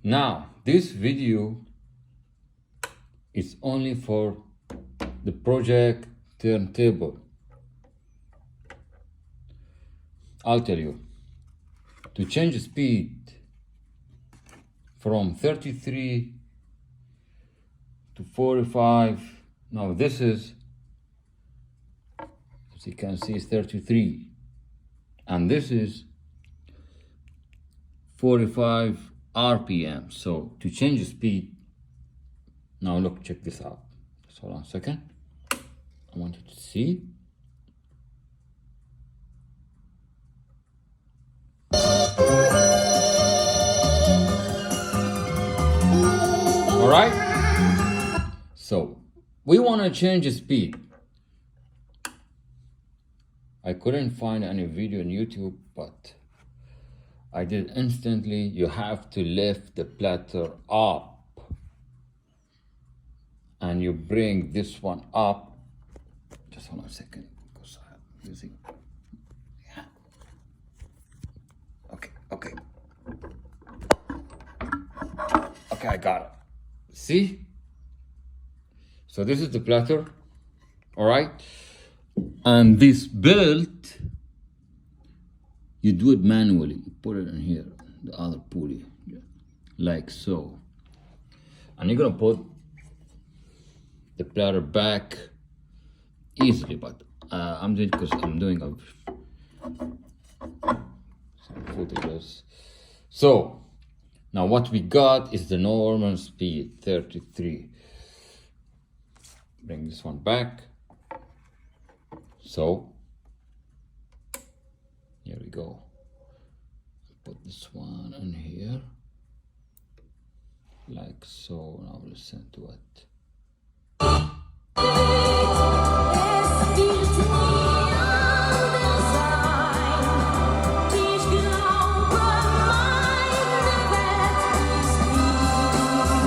Now this video is only for the project turntable. I'll tell you, to change speed from 33 to 45, now this is, as you can see, is 33, and this is 45 RPM. So to change the speed, now look, check this out. Just hold on a second. I want you to see. All right. So we want to change the speed. I couldn't find any video on YouTube, but I did instantly. You have to lift the platter up, and you bring this one up. Just hold on a second, because I'm using. Yeah. Okay. Okay, I got it. See? So this is the platter, all right? And this belt, you do it manually. You put it in here, the other pulley, like so. And you're gonna put the platter back easily, but I'm doing, because I'm doing some footages. So now what we got is the normal speed, 33. Bring this one back. So here we go. Put this one in here, like so. Now listen to it.